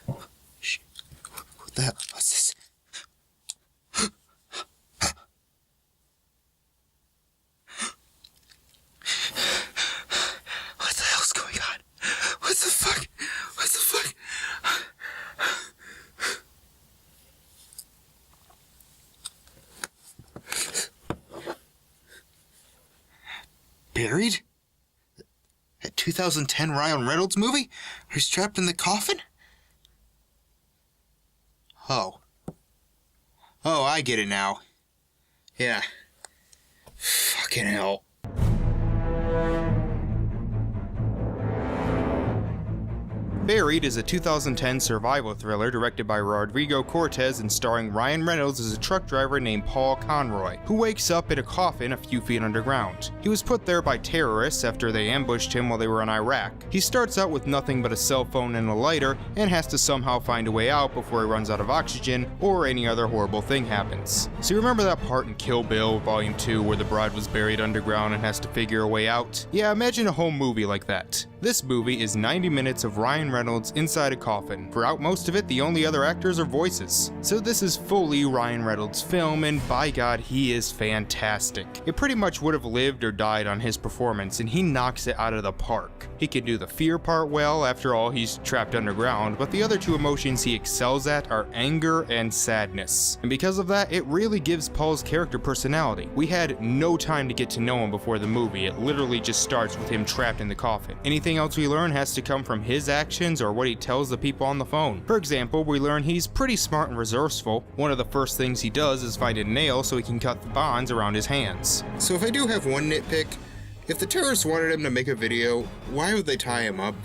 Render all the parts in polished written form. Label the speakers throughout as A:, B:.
A: What the hell? What's this? What the hell's going on? What the fuck? What the fuck? Buried? That 2010 Ryan Reynolds movie? Where he's trapped in the coffin? Oh. Oh, I get it now. Yeah. Fucking hell. Buried is a 2010 survival thriller directed by Rodrigo Cortés and starring Ryan Reynolds as a truck driver named Paul Conroy, who wakes up in a coffin a few feet underground. He was put there by terrorists after they ambushed him while they were in Iraq. He starts out with nothing but a cell phone and a lighter, and has to somehow find a way out before he runs out of oxygen or any other horrible thing happens. So you remember that part in Kill Bill Volume 2 where the bride was buried underground and has to figure a way out? Yeah, imagine a whole movie like that. This movie is 90 minutes of Ryan Reynolds inside a coffin. Throughout most of it, the only other actors are voices. So this is fully Ryan Reynolds' film, and by God, he is fantastic. It pretty much would have lived or died on his performance, and he knocks it out of the park. He can do the fear part well, after all, he's trapped underground, but the other two emotions he excels at are anger and sadness. And because of that, it really gives Paul's character personality. We had no time to get to know him before the movie. It literally just starts with him trapped in the coffin. Anything else we learn has to come from his actions or what he tells the people on the phone. For example, we learn he's pretty smart and resourceful. One of the first things he does is find a nail so he can cut the bonds around his hands. So if I do have one nitpick, if the terrorists wanted him to make a video, why would they tie him up?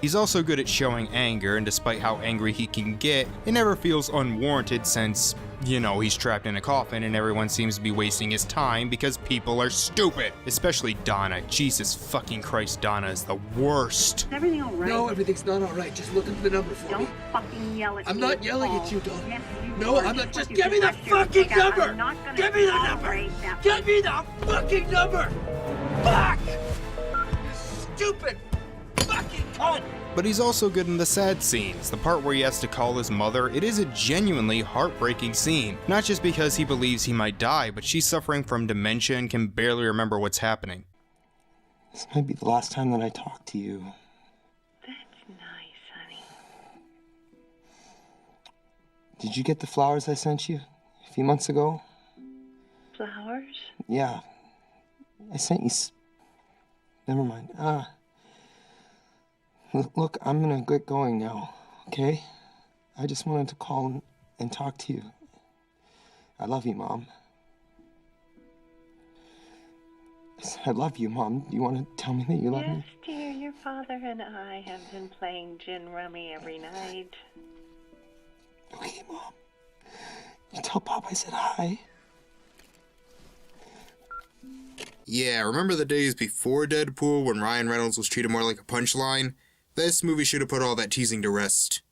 A: He's also good at showing anger, and despite how angry he can get, it never feels unwarranted since, you know, he's trapped in a coffin and everyone seems to be wasting his time because people are stupid. Especially Donna. Jesus fucking Christ, Donna is the worst.
B: Is everything all right?
C: No, everything's not all right. Just look at the number for me.
B: Don't fucking yell at me.
C: I'm not yelling at you, Dawn.
B: Yes, you
C: No,
B: are.
C: I'm not. Just
B: You
C: give me the
B: protect your
C: fucking
B: dad.
C: number!
B: I'm not gonna
C: Give me the number!
B: tolerate that.
C: Give me the fucking number! Fuck! Stupid fucking cunt!
A: But he's also good in the sad scenes, the part where he has to call his mother. It is a genuinely heartbreaking scene, not just because he believes he might die, but she's suffering from dementia and can barely remember what's happening.
D: This might be the last time that I talk to you.
B: That's nice, honey.
D: Did you get the flowers I sent you a few months ago?
B: Flowers?
D: Yeah. I sent you Never mind. Look, I'm gonna get going now, okay? I just wanted to call and talk to you. I love you, Mom. I love you, Mom. Do you want to tell me that you love me?
B: Yes, dear. Your father and I have been playing gin rummy every night.
D: Okay, Mom. You tell Pop I said hi.
A: Yeah, remember the days before Deadpool when Ryan Reynolds was treated more like a punchline? This movie should have put all that teasing to rest.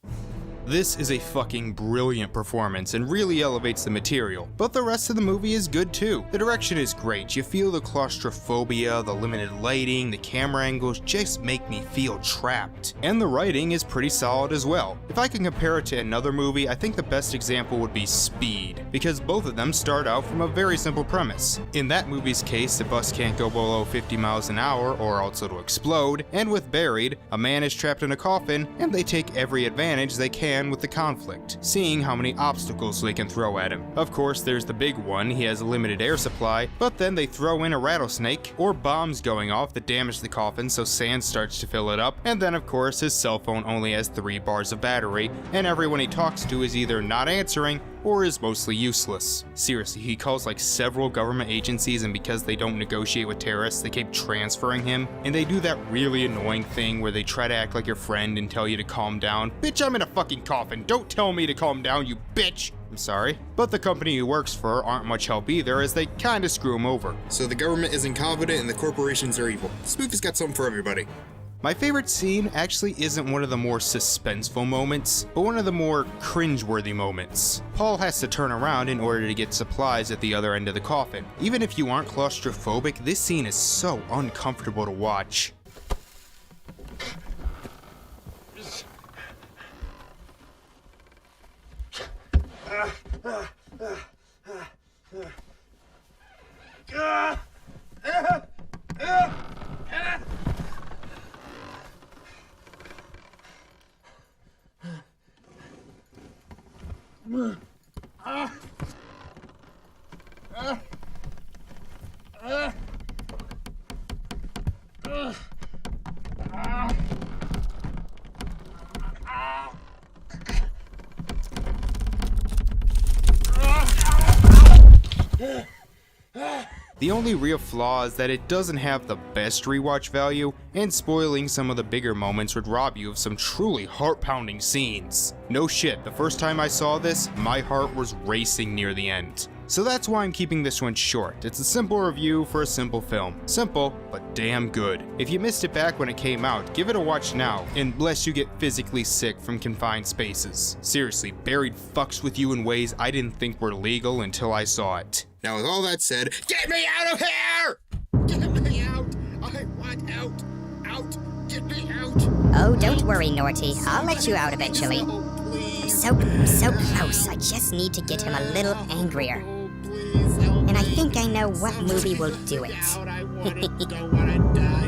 A: This is a fucking brilliant performance and really elevates the material, but the rest of the movie is good too. The direction is great, you feel the claustrophobia, the limited lighting, the camera angles just make me feel trapped. And the writing is pretty solid as well. If I can compare it to another movie, I think the best example would be Speed, because both of them start out from a very simple premise. In that movie's case, the bus can't go below 50 miles an hour or else it'll explode, and with Buried, a man is trapped in a coffin and they take every advantage they can with the conflict, seeing how many obstacles they can throw at him. Of course, there's the big one, he has a limited air supply, but then they throw in a rattlesnake, or bombs going off that damage the coffin so sand starts to fill it up, and then of course his cell phone only has 3 bars of battery, and everyone he talks to is either not answering or is mostly useless. Seriously, he calls like several government agencies, and because they don't negotiate with terrorists, they keep transferring him, and they do that really annoying thing where they try to act like your friend and tell you to calm down. Bitch, I'm in a fucking coffin, don't tell me to calm down, you bitch! I'm sorry. But the company he works for aren't much help either, as they kinda screw him over.
E: So the government is incompetent and the corporations are evil. This movie's got something for everybody.
A: My favorite scene actually isn't one of the more suspenseful moments, but one of the more cringeworthy moments. Paul has to turn around in order to get supplies at the other end of the coffin. Even if you aren't claustrophobic, this scene is so uncomfortable to watch. The only real flaw is that it doesn't have the best rewatch value, and spoiling some of the bigger moments would rob you of some truly heart-pounding scenes. No shit, the first time I saw this, my heart was racing near the end. So that's why I'm keeping this one short. It's a simple review for a simple film. Simple, but damn good. If you missed it back when it came out, give it a watch now, unless you get physically sick from confined spaces. Seriously, Buried fucks with you in ways I didn't think were legal until I saw it.
E: Now with all that said, get me out of here! Get me out! I want out! Out! Get me out!
F: Oh, don't worry, Norty. I'll let you out eventually.
E: No, please.
F: I'm so close. I just need to get him a little angrier.
E: Please help
F: And I
E: me.
F: think I know what movie will do it.
E: Out. I don't want to die.